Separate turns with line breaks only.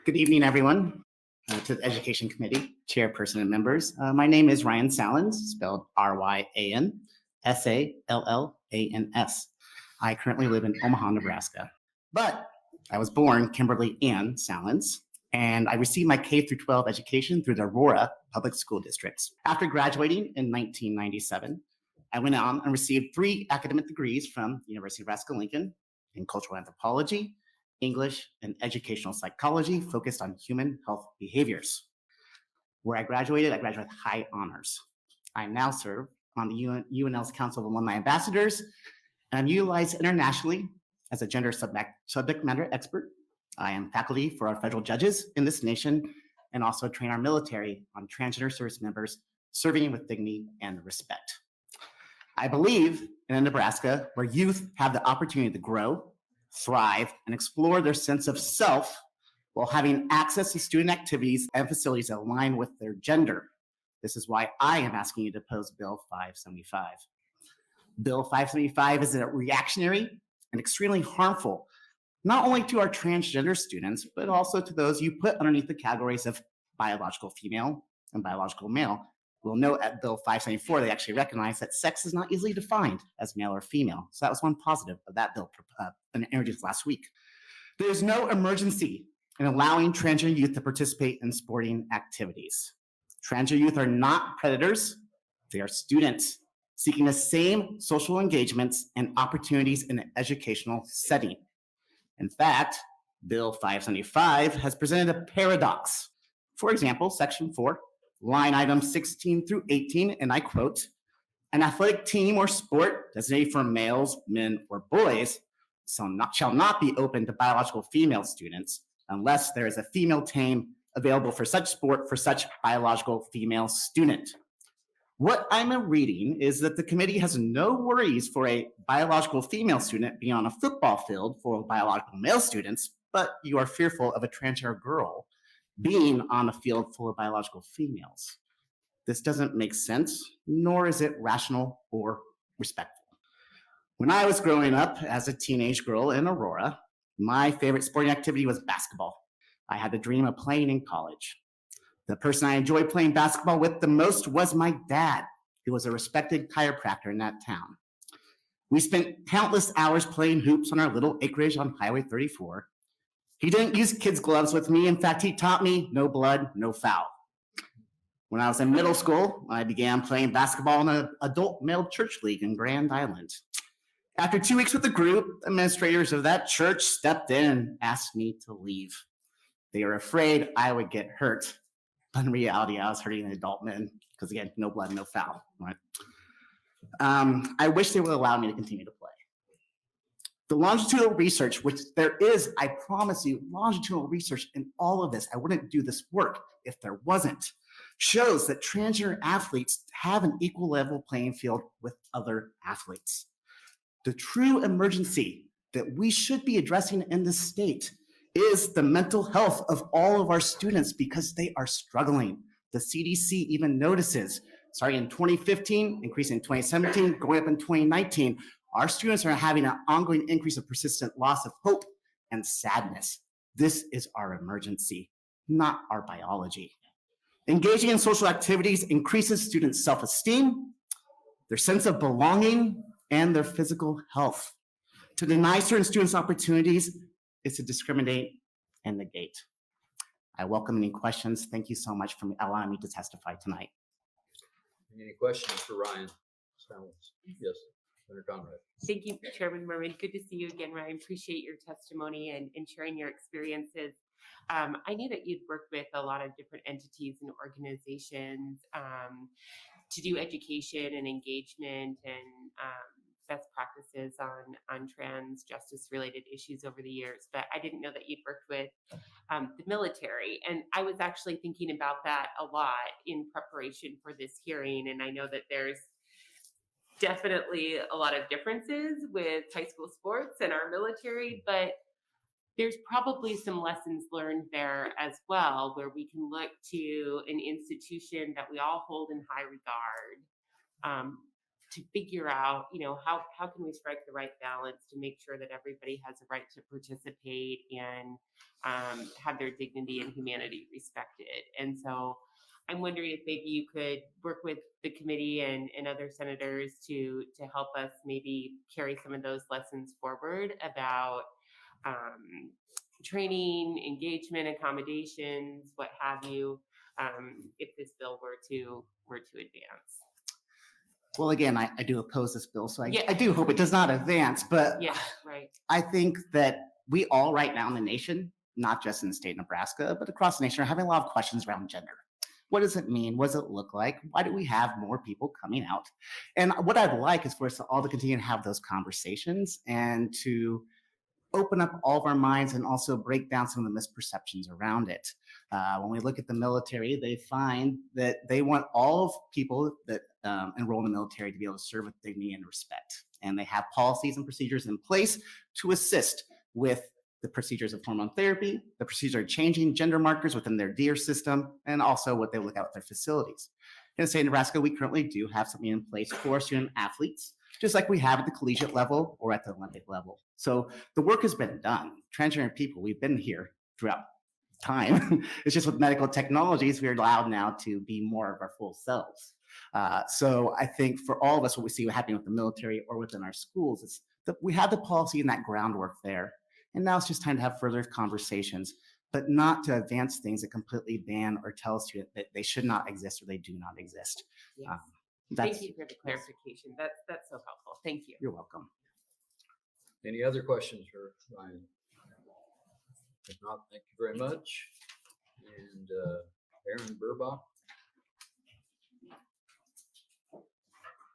Good evening, everyone, to the Education Committee, Chairperson and members. My name is Ryan Sallans, spelled R-Y-A-N, S-A-L-L-A-N-S. I currently live in Omaha, Nebraska, but I was born Kimberly Ann Sallans, and I received my K through 12 education through the Aurora Public School Districts. After graduating in 1997, I went on and received 3 academic degrees from the University of Nebraska-Lincoln in cultural anthropology, English, and educational psychology focused on human health behaviors. Where I graduated with high honors. I now serve on the UNL's Council of Alumni Ambassadors, and I'm utilized internationally as a gender subject matter expert. I am faculty for our federal judges in this nation and also train our military on transgender service members serving with dignity and respect. I believe in a Nebraska where youth have the opportunity to grow, thrive, and explore their sense of self while having access to student activities and facilities that align with their gender. This is why I am asking you to oppose Bill 575. Bill 575 is a reactionary and extremely harmful, not only to our transgender students, but also to those you put underneath the categories of biological female and biological male. We'll note at Bill 574, they actually recognize that sex is not easily defined as male or female. So that was one positive of that bill introduced last week. There's no emergency in allowing transgender youth to participate in sporting activities. Transgender youth are not predators, they are students seeking the same social engagements and opportunities in an educational setting. In fact, Bill 575 has presented a paradox. For example, Section 4, line items 16 through 18, and I quote, "An athletic team or sport designated for males, men, or boys shall not be open to biological female students unless there is a female team available for such sport for such biological female student." What I'm reading is that the committee has no worries for a biological female student being on a football field for biological male students, but you are fearful of a transgender girl being on a field full of biological females. This doesn't make sense, nor is it rational or respectful. When I was growing up as a teenage girl in Aurora, my favorite sporting activity was basketball. I had the dream of playing in college. The person I enjoyed playing basketball with the most was my dad, who was a respected chiropractor in that town. We spent countless hours playing hoops on our little acreage on Highway 34. He didn't use kids' gloves with me. In fact, he taught me no blood, no foul. When I was in middle school, I began playing basketball in an adult male church league in Grand Island. After 2 weeks with the group, administrators of that church stepped in and asked me to leave. They were afraid I would get hurt. But in reality, I was hurting an adult men because, again, no blood, no foul. Right? I wish they would allow me to continue to play. The longitudinal research, which there is, I promise you, longitudinal research in all of this, I wouldn't do this work if there wasn't, shows that transgender athletes have an equal level playing field with other athletes. The true emergency that we should be addressing in this state is the mental health of all of our students because they are struggling. The CDC even notices, starting in 2015, increasing in 2017, going up in 2019, our students are having an ongoing increase of persistent loss of hope and sadness. This is our emergency, not our biology. Engaging in social activities increases students' self-esteem, their sense of belonging, and their physical health. To deny certain students opportunities is to discriminate and negate. I welcome any questions. Thank you so much for allowing me to testify tonight.
Any questions for Ryan? Yes, Senator Conrad.
Thank you, Chairman Merman. Good to see you again, Ryan. Appreciate your testimony and sharing your experiences. I knew that you'd worked with a lot of different entities and organizations to do education and engagement and best practices on trans justice related issues over the years, but I didn't know that you'd worked with the military. And I was actually thinking about that a lot in preparation for this hearing. And I know that there's definitely a lot of differences with high school sports and our military, but there's probably some lessons learned there as well, where we can look to an institution that we all hold in high regard to figure out, how can we strike the right balance to make sure that everybody has a right to participate and have their dignity and humanity respected. And so I'm wondering if maybe you could work with the committee and other senators to help us maybe carry some of those lessons forward about um, training, engagement, accommodations, what have you, if this bill were to advance.
Well, again, I do oppose this bill, so
Yeah.
I do hope it does not advance. But
Yeah, right.
I think that we all right now in the nation, not just in the state of Nebraska, but across the nation, are having a lot of questions around gender. What does it mean? What does it look like? Why do we have more people coming out? And what I'd like is for us to all to continue to have those conversations and to open up all of our minds and also break down some of the misperceptions around it. When we look at the military, they find that they want all of people that enroll in the military to be able to serve with dignity and respect. And they have policies and procedures in place to assist with the procedures of hormone therapy, the procedure of changing gender markers within their DEER system, and also what they look at with their facilities. In the state of Nebraska, we currently do have something in place for student athletes, just like we have at the collegiate level or at the Olympic level. So the work has been done. Transgender people, we've been here throughout time. It's just with medical technologies, we're allowed now to be more of our full selves. So I think for all of us, what we see happening with the military or within our schools is that we have the policy and that groundwork there. And now it's just time to have further conversations, but not to advance things that completely ban or tell students that they should not exist or they do not exist.
Yes.
That's,
Thank you for the clarification. That's so helpful. Thank you.
You're welcome.
Any other questions for Ryan? If not, thank you very much. And Aaron Burbach.